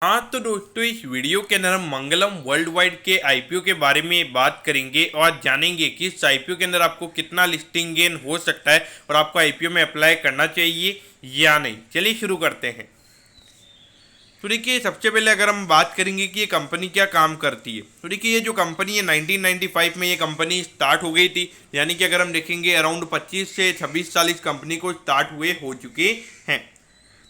हाँ तो दोस्तों, इस वीडियो के अंदर हम मंगलम वर्ल्ड वाइड के आईपीओ के बारे में बात करेंगे और जानेंगे कि इस आईपीओ के अंदर आपको कितना लिस्टिंग गेन हो सकता है और आपको आईपीओ में अप्लाई करना चाहिए या नहीं। चलिए शुरू करते हैं। तो देखिए, सबसे पहले अगर हम बात करेंगे कि ये कंपनी क्या काम करती है, तो देखिए ये जो कंपनी है 1995 में ये कंपनी स्टार्ट हो गई थी। यानी कि अगर हम देखेंगे अराउंड 25 से 26 साल इस कंपनी को स्टार्ट हुए हो चुके हैं।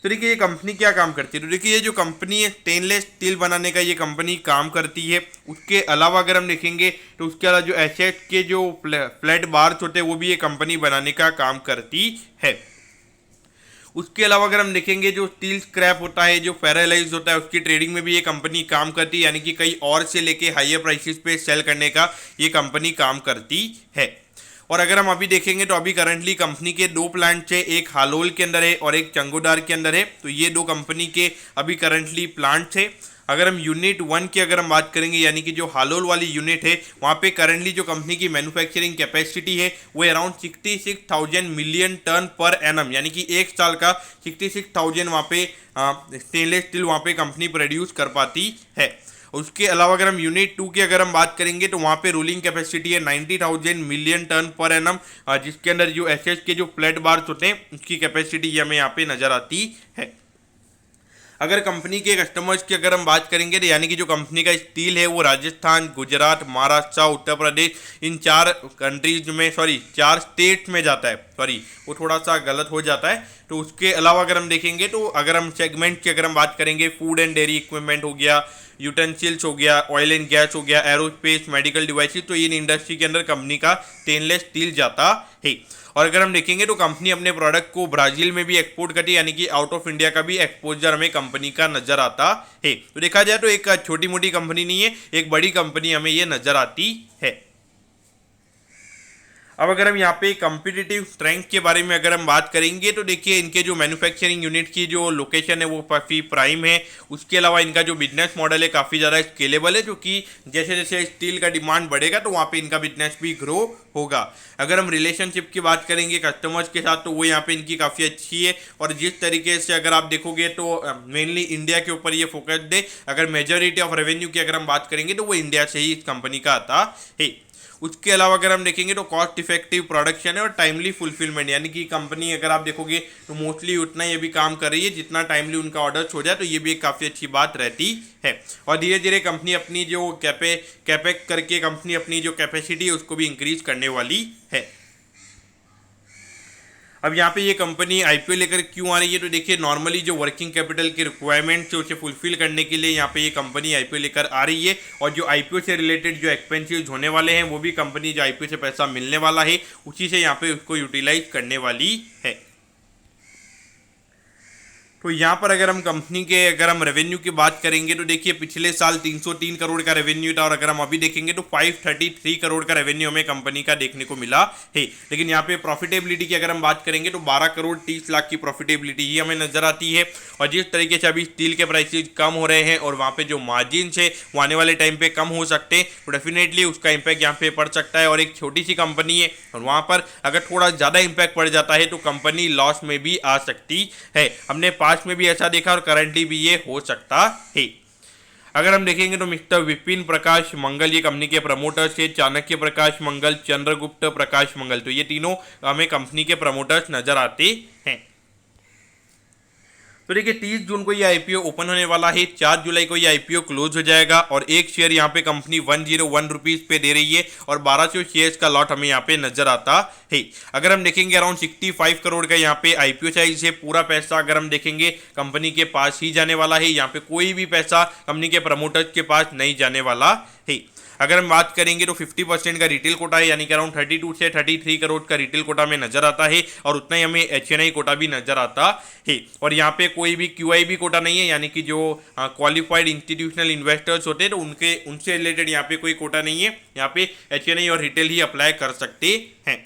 तो देखिए ये कंपनी क्या काम करती है, तो देखिए ये जो कंपनी है स्टेनलेस स्टील बनाने का ये कंपनी काम करती है। उसके अलावा अगर हम देखेंगे तो उसके अलावा जो एसेट के जो फ्लैट बार्स होते हैं वो भी ये कंपनी बनाने का काम करती है। उसके अलावा अगर हम देखेंगे जो स्टील स्क्रैप होता है, जो फेरालाइज होता है, उसकी ट्रेडिंग में भी ये कंपनी काम करती है। यानी कि कई और से लेके हायर प्राइसेस पे सेल करने का ये कंपनी काम करती है। और अगर हम अभी देखेंगे तो अभी करंटली कंपनी के दो प्लांट है, एक हालोल के अंदर है और एक चंगोदार के अंदर है। तो ये दो कंपनी के अभी करंटली प्लांट है। अगर हम यूनिट 1 की अगर हम बात करेंगे, यानी कि जो हालोल वाली यूनिट है, वहाँ पे करंटली जो कंपनी की मैन्युफैक्चरिंग कैपेसिटी है वो अराउंड 66,000 मिलियन टन पर एनम, यानी कि एक साल का 66,000 वहाँ पे स्टेनलेस स्टील वहाँ पे कंपनी प्रोड्यूस कर पाती है। उसके अलावा अगर हम यूनिट 2 की अगर हम बात करेंगे तो वहाँ पे रोलिंग कैपेसिटी है 90,000 मिलियन टन पर एनम, जिसके अंदर जो एसएस के जो फ्लैट बार्स होते हैं उसकी कैपेसिटी हमें यहाँ पे नजर आती है। अगर कंपनी के कस्टमर्स की अगर हम बात करेंगे तो यानी कि जो कंपनी का स्टील है वो राजस्थान, गुजरात, महाराष्ट्र, उत्तर प्रदेश, इन चार कंट्रीज में, चार स्टेट में जाता है। वो थोड़ा सा गलत हो जाता है। तो उसके अलावा अगर हम देखेंगे तो अगर हम सेगमेंट की अगर हम बात करेंगे, फूड एंड डेयरी इक्विपमेंट हो गया, यूटेंसिल्स हो गया, ऑयल एंड गैस हो गया, एरोस्पेस, मेडिकल डिवाइसेस, तो इन इंडस्ट्री के अंदर कंपनी का स्टेनलेस स्टील जाता है। और अगर हम देखेंगे तो कंपनी अपने प्रोडक्ट को ब्राजील में भी एक्सपोर्ट करती है, यानी कि आउट ऑफ इंडिया का भी एक्सपोजर हमें कंपनी का नजर आता है। तो देखा जाए तो एक छोटी मोटी कंपनी नहीं है, एक बड़ी कंपनी हमें ये नजर आती है। अब अगर हम यहाँ पे कंपिटिटिव स्ट्रेंथ के बारे में अगर हम बात करेंगे तो देखिए इनके जो मैन्युफैक्चरिंग यूनिट की जो लोकेशन है वो काफ़ी प्राइम है। उसके अलावा इनका जो बिजनेस मॉडल है काफ़ी ज़्यादा स्केलेबल है, क्योंकि जैसे जैसे स्टील का डिमांड बढ़ेगा तो वहाँ पे इनका बिजनेस भी ग्रो होगा। अगर हम रिलेशनशिप की बात करेंगे कस्टमर्स के साथ तो वो यहाँ पे इनकी काफ़ी अच्छी है। और जिस तरीके से अगर आप देखोगे तो मेनली इंडिया के ऊपर ये फोकस्ड है। अगर मेजोरिटी ऑफ रेवेन्यू की अगर हम बात करेंगे तो वो इंडिया से ही इस कंपनी का आता है। उसके अलावा अगर हम देखेंगे तो कॉस्ट इफेक्टिव प्रोडक्शन है और टाइमली फुलफिलमेंट, यानी कि कंपनी अगर आप देखोगे तो मोस्टली उतना ये भी काम कर रही है जितना टाइमली उनका ऑर्डर्स हो जाए, तो ये भी एक काफ़ी अच्छी बात रहती है। और धीरे धीरे कंपनी अपनी जो कैपेक्स करके कंपनी अपनी जो कैपेसिटी है उसको भी इंक्रीज करने वाली है। अब यहाँ पे ये कंपनी आईपीओ लेकर क्यों आ रही है, तो देखिए नॉर्मली जो वर्किंग कैपिटल की रिक्वायरमेंट्स है उसे फुलफिल करने के लिए यहाँ पे ये कंपनी आईपीओ लेकर आ रही है। और जो आईपीओ से रिलेटेड जो एक्सपेंसिव होने वाले हैं वो भी कंपनी जो आईपीओ से पैसा मिलने वाला है उसी से यहाँ पे उसको यूटिलाइज करने वाली है। तो यहाँ पर अगर हम कंपनी के अगर हम रेवेन्यू की बात करेंगे तो देखिए पिछले साल 303 करोड़ का रेवेन्यू था और अगर हम अभी देखेंगे तो 533 करोड़ का रेवेन्यू हमें कंपनी का देखने को मिला है। लेकिन यहाँ पे प्रॉफिटेबिलिटी की अगर हम बात करेंगे तो 12 करोड़ 30 लाख की प्रॉफिटेबिलिटी ही हमें नजर आती है। और जिस तरीके से अभी स्टील के प्राइसेज कम हो रहे हैं और वहाँ पे जो मार्जिन है वो आने वाले टाइम पे कम हो सकते हैं, तो डेफिनेटली उसका इम्पैक्ट यहाँ पे पड़ सकता है। और एक छोटी सी कंपनी है और वहाँ पर अगर थोड़ा ज़्यादा इम्पैक्ट पड़ जाता है तो कंपनी लॉस में भी आ सकती है। हमने पास्ट में भी ऐसा देखा और करंटली भी ये हो सकता है। अगर हम देखेंगे तो मिस्टर विपिन प्रकाश मंगल ये कंपनी के प्रमोटर्स है, चाणक्य प्रकाश मंगल, चंद्रगुप्त प्रकाश मंगल, तो ये तीनों हमें कंपनी के प्रमोटर्स नजर आते हैं। तो देखिए 30 जून को ये आईपीओ ओपन होने वाला है, 4 जुलाई को ये आईपीओ क्लोज हो जाएगा और एक शेयर यहाँ पे कंपनी 101 रुपीज पे दे रही है और 1200 शेयर्स का लॉट हमें यहाँ पे नजर आता है। अगर हम देखेंगे अराउंड 65 करोड़ का यहाँ पे आईपीओ साइज है। पूरा पैसा अगर हम देखेंगे कंपनी के पास ही जाने वाला है, यहाँ पे कोई भी पैसा कंपनी के प्रमोटर्स के पास नहीं जाने वाला है। अगर हम बात करेंगे तो 50% का रिटेल कोटा है, यानी कि अराउंड 32 से 33 करोड़ का रिटेल कोटा में नजर आता है और उतना ही हमें एचएनआई कोटा भी नजर आता है। और यहाँ पे कोई भी क्यूआईबी कोटा नहीं है, यानी कि जो क्वालिफाइड इंस्टीट्यूशनल इन्वेस्टर्स होते हैं तो उनसे रिलेटेड यहाँ पे कोई कोटा नहीं है। यहाँ पे एचएनआई और रिटेल ही अप्लाई कर सकते हैं।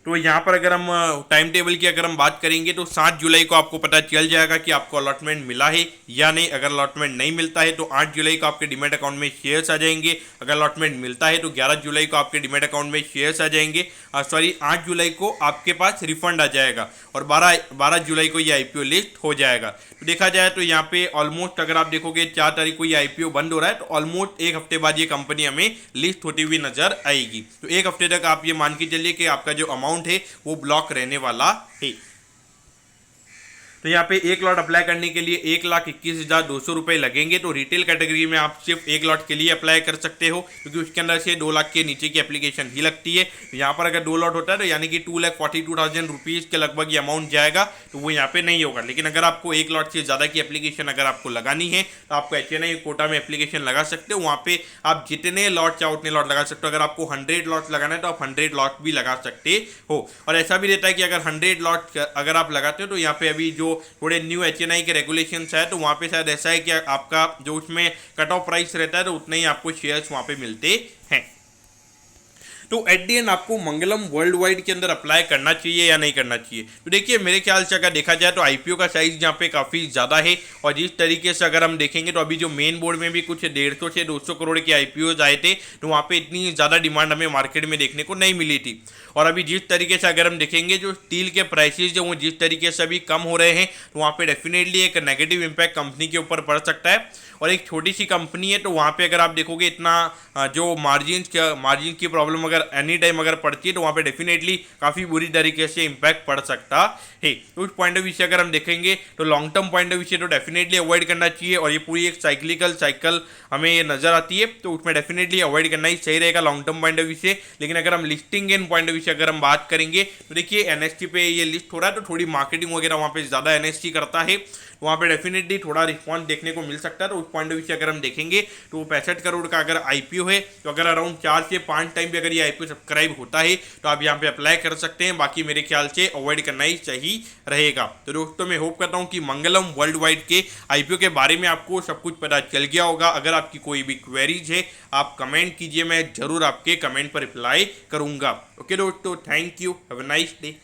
तो यहाँ पर अगर हम टाइम टेबल की अगर हम बात करेंगे तो 7 जुलाई को आपको पता चल जाएगा कि आपको अलॉटमेंट मिला है या नहीं। अगर अलॉटमेंट नहीं मिलता है तो 8 जुलाई को आपके डीमैट अकाउंट में शेयर्स आ जाएंगे। अगर अलॉटमेंट मिलता है तो 11 जुलाई को आपके डीमैट अकाउंट में शेयर्स आ जाएंगे। 8 जुलाई को आपके पास रिफंड आ जाएगा और 12 जुलाई को ये आईपीओ लिस्ट हो जाएगा। तो देखा जाए तो यहाँ पे ऑलमोस्ट अगर आप देखोगे 4 तारीख को ये आईपीओ बंद हो रहा है, तो ऑलमोस्ट एक हफ्ते बाद ये कंपनी हमें लिस्ट होती हुई नजर आएगी। तो एक हफ्ते तक आप ये मान के चलिए कि आपका जो अमाउंट है वो ब्लॉक रहने वाला है। तो यहाँ पे एक लॉट अप्लाई करने के लिए 1,21,200 रुपये लगेंगे। तो रिटेल कैटेगरी में आप सिर्फ एक लॉट के लिए अप्लाई कर सकते हो, क्योंकि उसके अंदर से 2 लाख के नीचे की एप्लीकेशन ही लगती है। तो यहाँ पर अगर 2 लॉट होता है तो यानी कि 2,42,000 रुपीज़ के लगभग ये अमाउंट जाएगा, तो वो यहाँ पे नहीं होगा। लेकिन अगर आपको एक लॉट से ज़्यादा की एप्लीकेशन अगर आपको लगानी है तो आपको HNI कोटा में एप्लीकेशन लगा सकते हो। वहाँ पे आप जितने लॉट चाहो उतने लॉट लगा सकते हो। अगर आपको 100 लॉट लगाना है तो आप 100 लॉट भी लगा सकते हो। और ऐसा भी रहता है कि अगर 100 लॉट अगर आप लगाते हो तो यहाँ पे अभी जो थोड़े न्यू HNI के रेगुलेशंस है तो वहाँ पे शायद ऐसा है कि आपका जो उसमें कट ऑफ प्राइस रहता है तो उतने ही आपको शेयर्स वहाँ पे मिलते हैं। तो एट दी एंड आपको मंगलम वर्ल्ड वाइड के अंदर अप्लाई करना चाहिए या नहीं करना चाहिए? तो देखिए मेरे ख्याल से अगर देखा जाए तो आईपीओ का साइज यहाँ पे काफ़ी ज़्यादा है, और जिस तरीके से अगर हम देखेंगे तो अभी जो मेन बोर्ड में भी कुछ 150 से 200 करोड़ के आईपीओज आए थे, तो वहाँ पे इतनी ज़्यादा डिमांड हमें मार्केट में देखने को नहीं मिली थी। और अभी जिस तरीके से अगर हम देखेंगे जो स्टील के प्राइसेस जो वो जिस तरीके से अभी कम हो रहे हैं, तो वहाँ पे डेफिनेटली एक नेगेटिव इम्पैक्ट कंपनी के ऊपर पड़ सकता है। और एक छोटी सी कंपनी है तो वहाँ पे अगर आप देखोगे इतना जो मार्जिन की प्रॉब्लम अगर एनी टाइम अगर पड़ती है तो वहाँ पे डेफिनेटली काफ़ी बुरी तरीके से इम्पैक्ट पड़ सकता है। तो उस पॉइंट ऑफ व्यू से अगर हम देखेंगे तो long term point of view से तो डेफिनेटली अवॉइड करना चाहिए। और ये पूरी एक साइकिल हमें ये नजर आती है, तो उसमें डेफिनेटली अवॉइड करना ही सही रहेगा long term point of view से। लेकिन अगर हम listing in point of view से अगर हम बात करेंगे तो देखिए NSE पे ये लिस्ट हो रहा है तो थोड़ी मार्केटिंग वगैरह वहाँ पे ज़्यादा NSE करता है, वहाँ पे डेफिनेटली थोड़ा रिस्पॉन्स देखने को मिल सकता है। तो उस पॉइंट ऑफ व्यू से अगर हम देखेंगे तो 65 करोड़ का अगर आईपीओ है तो अगर अराउंड 4 से 5 टाइम भी अगर ये आईपीओ सब्सक्राइब होता है तो आप यहाँ पे अप्लाई कर सकते हैं। बाकी मेरे ख्याल से अवॉइड करना ही सही रहेगा। तो दोस्तों मैं होप करता हूँ कि मंगलम वर्ल्ड वाइड के आईपीओ के बारे में आपको सब कुछ पता चल गया होगा। अगर आपकी कोई भी क्वेरीज है आप कमेंट कीजिए, मैं जरूर आपके कमेंट पर रिप्लाई करूँगा। ओके दोस्तों, thank you, have a nice day.